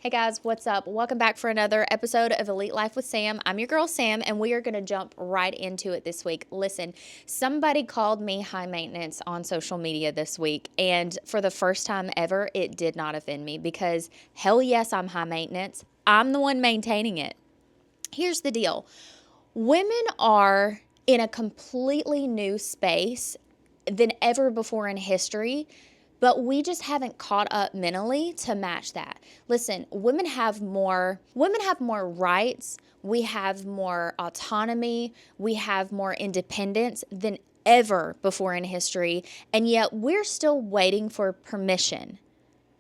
Hey guys, what's up? Welcome back for another episode of Elite Life with Sam. I'm your girl Sam, and we are going to jump right into it this week. Listen, somebody called me high maintenance on social media this week, and for the first time ever, it did not offend me because hell yes, I'm high maintenance. I'm the one maintaining it. Here's the deal. Women are in a completely new space than ever before in history, but we just haven't caught up mentally to match that. Listen, women have more rights, we have more autonomy, we have more independence than ever before in history, and yet we're still waiting for permission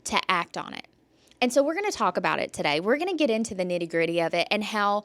to act on it. And so we're going to talk about it today. We're going to get into the nitty gritty of it and how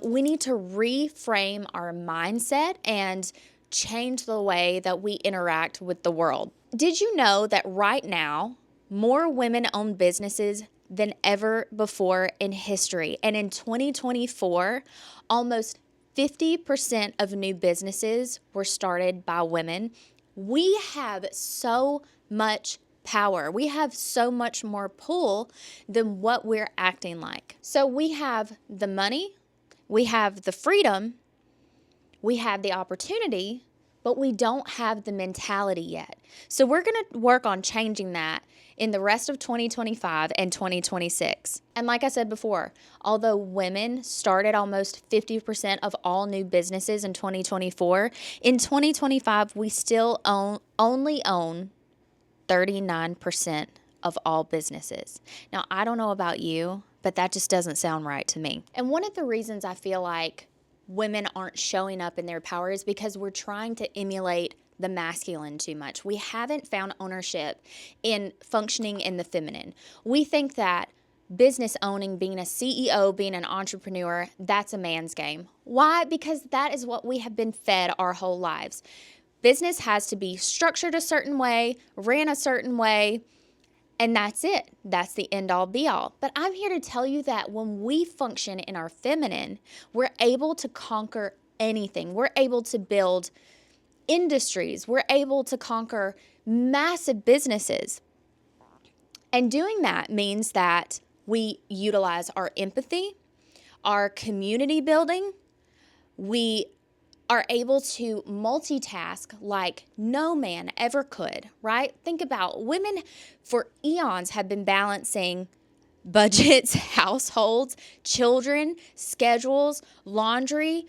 we need to reframe our mindset and change the way that we interact with the world. Did you know that right now, more women own businesses than ever before in history? And in 2024, almost 50% of new businesses were started by women. We have so much power. We have so much more pull than what we're acting like. So we have the money, we have the freedom, we have the opportunity, but we don't have the mentality yet. So we're going to work on changing that in the rest of 2025 and 2026. And like I said before, although women started almost 50% of all new businesses in 2024, in 2025 we still only own 39% of all businesses. Now, I don't know about you, but that just doesn't sound right to me. And one of the reasons I feel like women aren't showing up in their power is because we're trying to emulate the masculine too much. We haven't found ownership in functioning in the feminine. We think that business owning, being a CEO, being an entrepreneur, that's a man's game. Why? Because that is what we have been fed our whole lives. Business has to be structured a certain way, ran a certain way, and that's it. That's the end all be all. But I'm here to tell you that when we function in our feminine, we're able to conquer anything. We're able to build industries. We're able to conquer massive businesses. And doing that means that we utilize our empathy, our community building. We are able to multitask like no man ever could, right? Think about women for eons have been balancing budgets, households, children, schedules, laundry,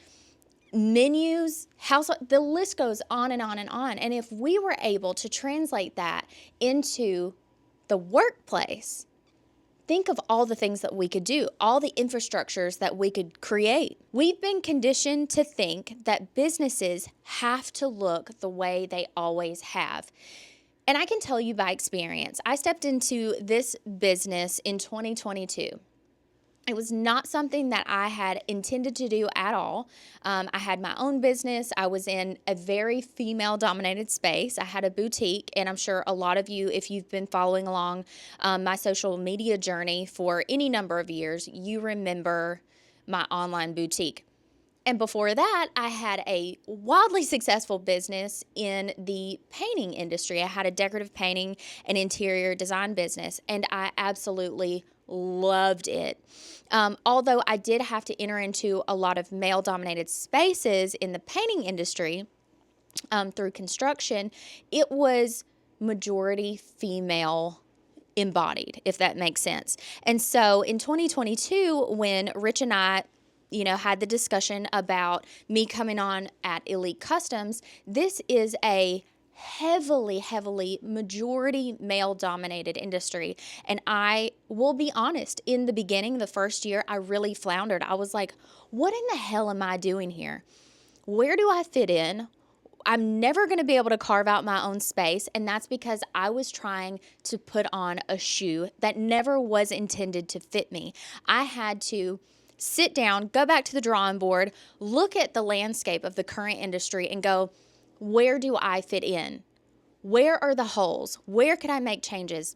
menus, household, the list goes on and on and on. And if we were able to translate that into the workplace, think of all the things that we could do, all the infrastructures that we could create. We've been conditioned to think that businesses have to look the way they always have. And I can tell you by experience, I stepped into this business in 2022. It was not something that I had intended to do at all. I had my own business. I was in a very female-dominated space. I had a boutique, and I'm sure a lot of you, if you've been following along my social media journey for any number of years, you remember my online boutique. And before that, I had a wildly successful business in the painting industry. I had a decorative painting and interior design business, and I absolutely loved it. Although I did have to enter into a lot of male-dominated spaces in the painting industry through construction, it was majority female embodied, if that makes sense. And so in 2022, when Rich and I had the discussion about me coming on at Elite Customs, this is a heavily majority male dominated industry. And I will be honest, in the beginning, the first year, I really floundered. I was like, what in the hell am I doing here? Where do I fit in? I'm never going to be able to carve out my own space. And that's because I was trying to put on a shoe that never was intended to fit me. I had to sit down, go back to the drawing board, look at the landscape of the current industry and go, where do I fit in? Where are the holes? Where could I make changes?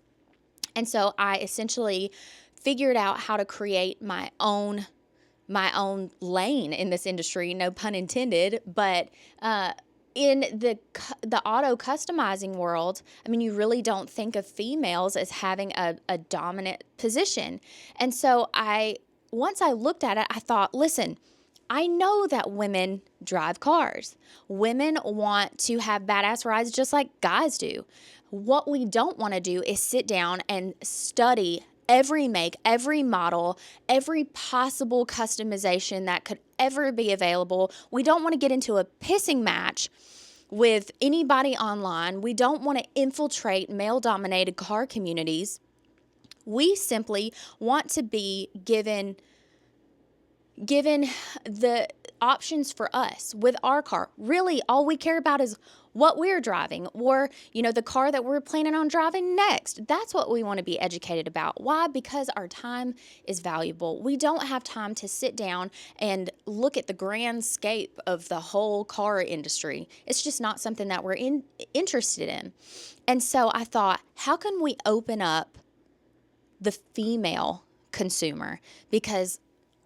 And so I essentially figured out how to create my own lane in this industry, no pun intended, but in the auto customizing world, I mean, you really don't think of females as having a dominant position. And so once I looked at it, I thought, listen, I know that women drive cars. Women want to have badass rides just like guys do. What we don't want to do is sit down and study every make, every model, every possible customization that could ever be available. We don't want to get into a pissing match with anybody online. We don't want to infiltrate male-dominated car communities. We simply want to be given the options for us with our car. Really, all we care about is what we're driving, or the car that we're planning on driving next. That's what we want to be educated about. Why? Because our time is valuable. We don't have time to sit down and look at the grand scape of the whole car industry. It's just not something that we're interested in. And so I thought, how can we open up the female consumer? Because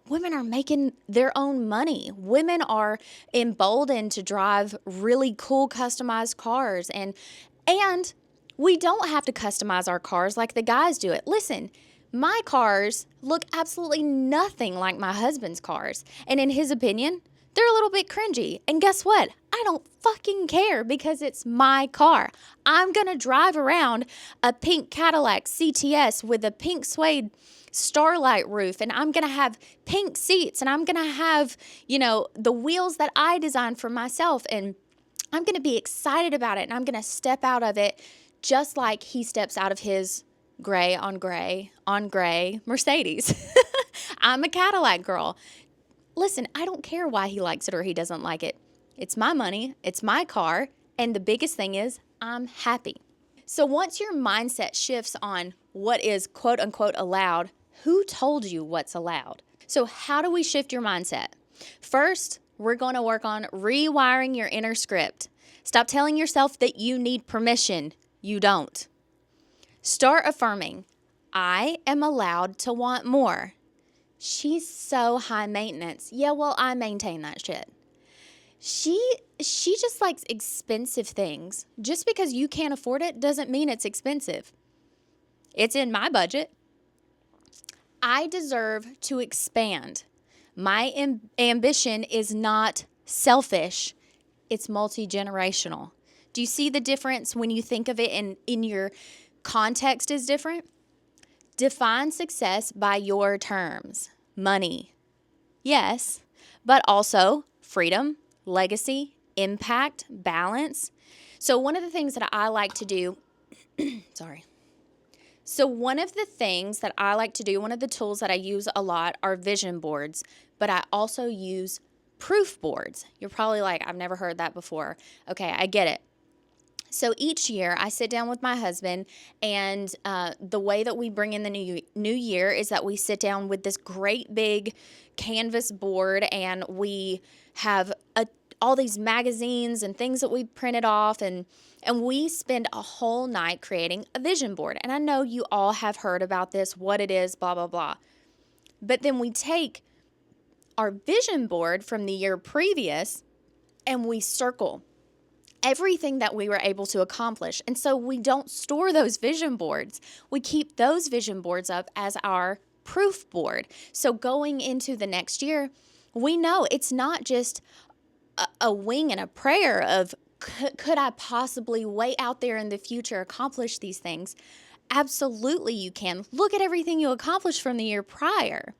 women are making their own money. Women are emboldened to drive really cool customized cars. And we don't have to customize our cars like the guys do it. Listen, my cars look absolutely nothing like my husband's cars. And in his opinion, they're a little bit cringy. And guess what? I don't fucking care, because it's my car. I'm going to drive around a pink Cadillac CTS with a pink suede starlight roof, and I'm going to have pink seats, and I'm going to have, the wheels that I designed for myself, and I'm going to be excited about it, and I'm going to step out of it just like he steps out of his gray on gray Mercedes. I'm a Cadillac girl. Listen, I don't care why he likes it or he doesn't like it. It's my money, it's my car, and the biggest thing is I'm happy. So once your mindset shifts on what is quote unquote allowed, who told you what's allowed? So how do we shift your mindset? First, we're going to work on rewiring your inner script. Stop telling yourself that you need permission. You don't. Start affirming, I am allowed to want more. She's so high maintenance. Yeah, well, I maintain that shit. She just likes expensive things. Just because you can't afford it doesn't mean it's expensive. It's in my budget. I deserve to expand. My ambition is not selfish. It's multi-generational. Do you see the difference when you think of it in your context is different? Define success by your terms. Money, yes, but also freedom, legacy, impact, balance. So one of the things that I like to do, one of the tools that I use a lot are vision boards, but I also use proof boards. You're probably like, I've never heard that before. Okay, I get it. So each year I sit down with my husband, and the way that we bring in the new year is that we sit down with this great big canvas board, and we have all these magazines and things that we printed off, and we spend a whole night creating a vision board. And I know you all have heard about this, what it is, blah, blah, blah. But then we take our vision board from the year previous and we circle everything that we were able to accomplish. And so we don't store those vision boards. We keep those vision boards up as our proof board. So going into the next year, we know it's not just a wing and a prayer of could I possibly way out there in the future accomplish these things? Absolutely you can. Look at everything you accomplished from the year prior.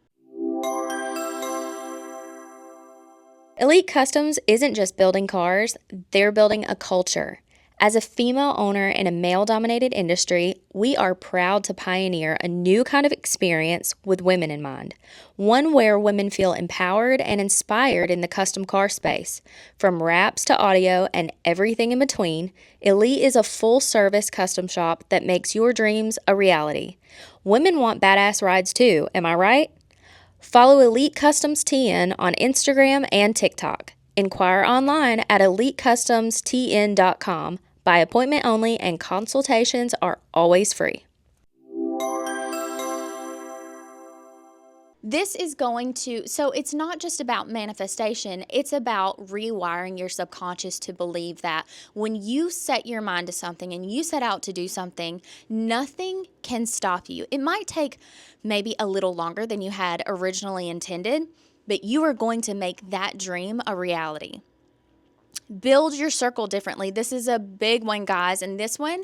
Elite Customs isn't just building cars, they're building a culture. As a female owner in a male-dominated industry, we are proud to pioneer a new kind of experience with women in mind. One where women feel empowered and inspired in the custom car space. From wraps to audio and everything in between, Elite is a full-service custom shop that makes your dreams a reality. Women want badass rides too, am I right? Follow Elite Customs TN on Instagram and TikTok. Inquire online at elitecustomstn.com. By appointment only, and consultations are always free. This is going to, so it's not just about manifestation, it's about rewiring your subconscious to believe that when you set your mind to something and you set out to do something, nothing can stop you. It might take maybe a little longer than you had originally intended, but you are going to make that dream a reality. Build your circle differently. This is a big one, guys, and this one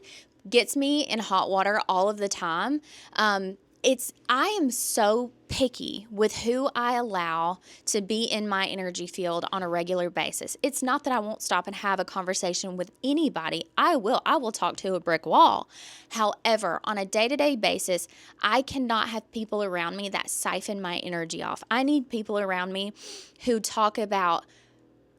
gets me in hot water all of the time. I am so picky with who I allow to be in my energy field on a regular basis. It's not that I won't stop and have a conversation with anybody. I will talk to a brick wall. However, on a day-to-day basis, I cannot have people around me that siphon my energy off. I need people around me who talk about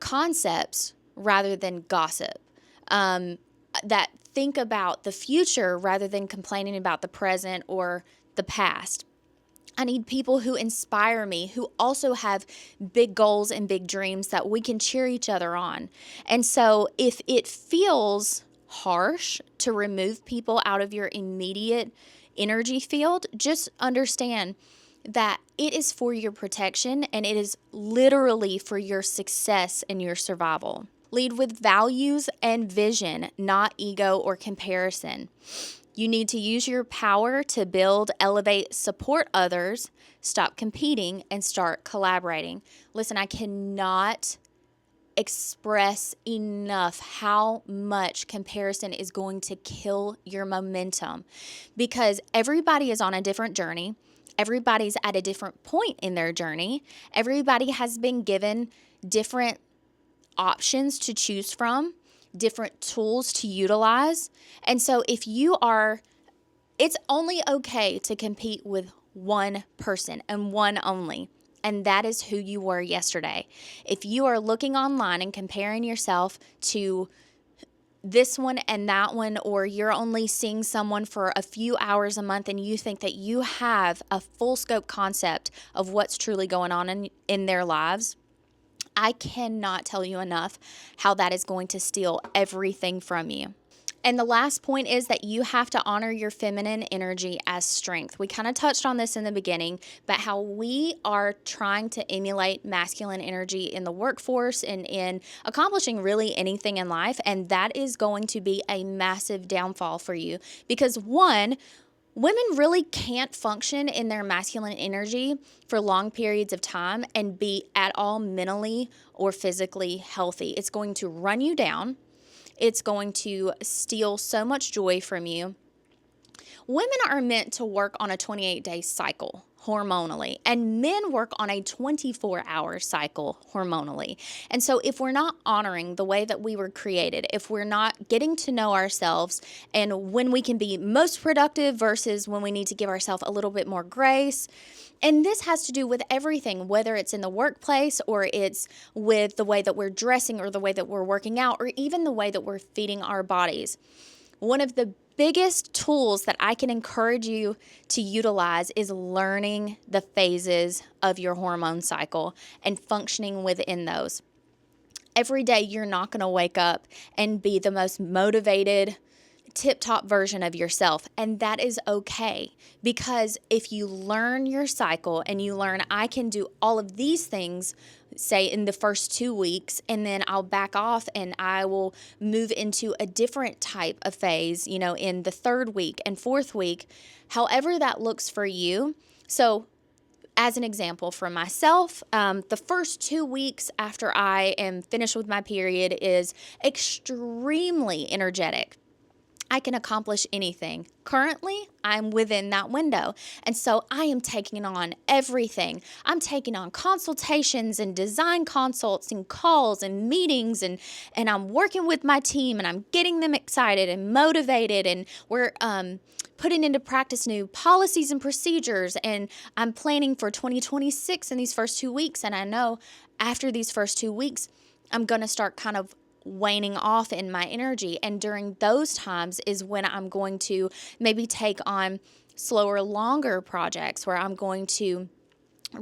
concepts rather than gossip, that think about the future rather than complaining about the present or the past. I need people who inspire me, who also have big goals and big dreams that we can cheer each other on. And so if it feels harsh to remove people out of your immediate energy field, just understand that it is for your protection and it is literally for your success and your survival. Lead with values and vision, not ego or comparison. You need to use your power to build, elevate, support others, stop competing, and start collaborating. Listen, I cannot express enough how much comparison is going to kill your momentum, because everybody is on a different journey. Everybody's at a different point in their journey. Everybody has been given different options to choose from, different tools to utilize. And so it's only okay to compete with one person and one only, and that is who you were yesterday. If you are looking online and comparing yourself to this one and that one, or you're only seeing someone for a few hours a month and you think that you have a full scope concept of what's truly going on in their lives, I cannot tell you enough how that is going to steal everything from you. And the last point is that you have to honor your feminine energy as strength. We kind of touched on this in the beginning, but how we are trying to emulate masculine energy in the workforce and in accomplishing really anything in life. And that is going to be a massive downfall for you because, one, women really can't function in their masculine energy for long periods of time and be at all mentally or physically healthy. It's going to run you down. It's going to steal so much joy from you. Women are meant to work on a 28-day cycle hormonally, and men work on a 24-hour cycle hormonally. And so if we're not honoring the way that we were created, if we're not getting to know ourselves and when we can be most productive versus when we need to give ourselves a little bit more grace, and this has to do with everything, whether it's in the workplace or it's with the way that we're dressing or the way that we're working out or even the way that we're feeding our bodies. One of the biggest tools that I can encourage you to utilize is learning the phases of your hormone cycle and functioning within those. Every day, you're not going to wake up and be the most motivated, tip-top version of yourself, and that is okay, because if you learn your cycle and you learn I can do all of these things, say in the first 2 weeks, and then I'll back off and I will move into a different type of phase, in the 3rd week and 4th week, however that looks for you. So as an example for myself, the first 2 weeks after I am finished with my period is extremely energetic. I can accomplish anything. Currently, I'm within that window. And so I am taking on everything. I'm taking on consultations and design consults and calls and meetings and I'm working with my team and I'm getting them excited and motivated, and we're putting into practice new policies and procedures, and I'm planning for 2026 in these first 2 weeks. And I know after these first 2 weeks, I'm going to start kind of waning off in my energy. And during those times is when I'm going to maybe take on slower, longer projects where I'm going to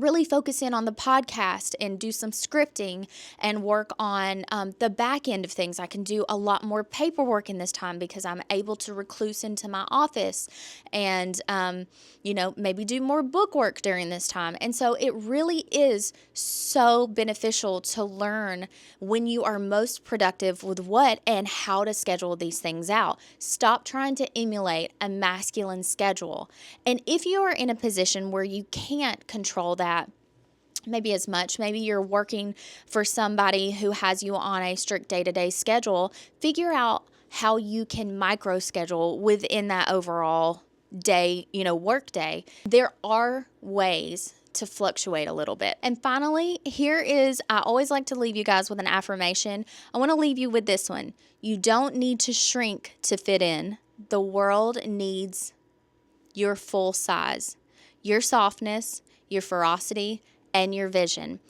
really focus in on the podcast and do some scripting and work on the back end of things. I can do a lot more paperwork in this time because I'm able to recluse into my office and, maybe do more book work during this time. And so it really is so beneficial to learn when you are most productive with what and how to schedule these things out. Stop trying to emulate a masculine schedule. And if you are in a position where you can't control that, maybe as much, maybe you're working for somebody who has you on a strict day-to-day schedule, figure out how you can micro schedule within that overall day, work day. There are ways to fluctuate a little bit. And finally, I always like to leave you guys with an affirmation. I want to leave you with this one. You don't need to shrink to fit in. The world needs your full size, your softness, your ferocity, and your vision.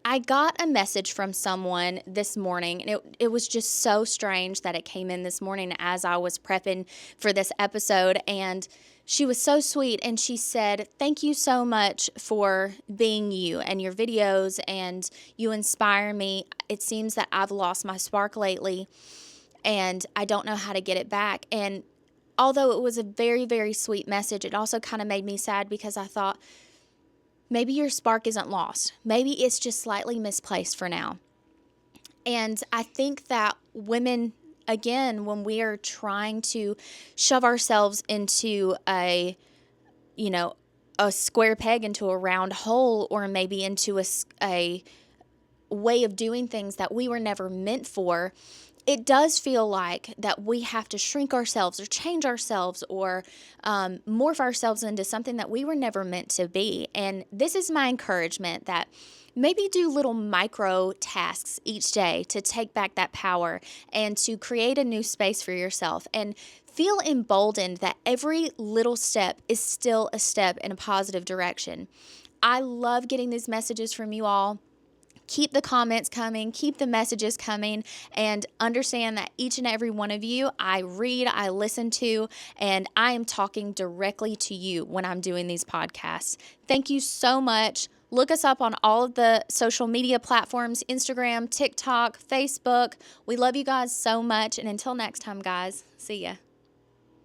I got a message from someone this morning, and it was just so strange that it came in this morning as I was prepping for this episode, and she was so sweet, and she said, "Thank you so much for being you and your videos, and you inspire me. It seems that I've lost my spark lately, and I don't know how to get it back." And although it was a very, very sweet message, it also kind of made me sad because I thought, maybe your spark isn't lost. Maybe it's just slightly misplaced for now. And I think that women, again, when we are trying to shove ourselves into a square peg into a round hole, or maybe into a way of doing things that we were never meant for, it does feel like that we have to shrink ourselves or change ourselves or morph ourselves into something that we were never meant to be. And this is my encouragement, that maybe do little micro tasks each day to take back that power and to create a new space for yourself, and feel emboldened that every little step is still a step in a positive direction. I love getting these messages from you all. Keep the comments coming, keep the messages coming, and understand that each and every one of you I read, I listen to, and I am talking directly to you when I'm doing these podcasts. Thank you so much. Look us up on all of the social media platforms, Instagram, TikTok, Facebook. We love you guys so much, and until next time, guys, see ya.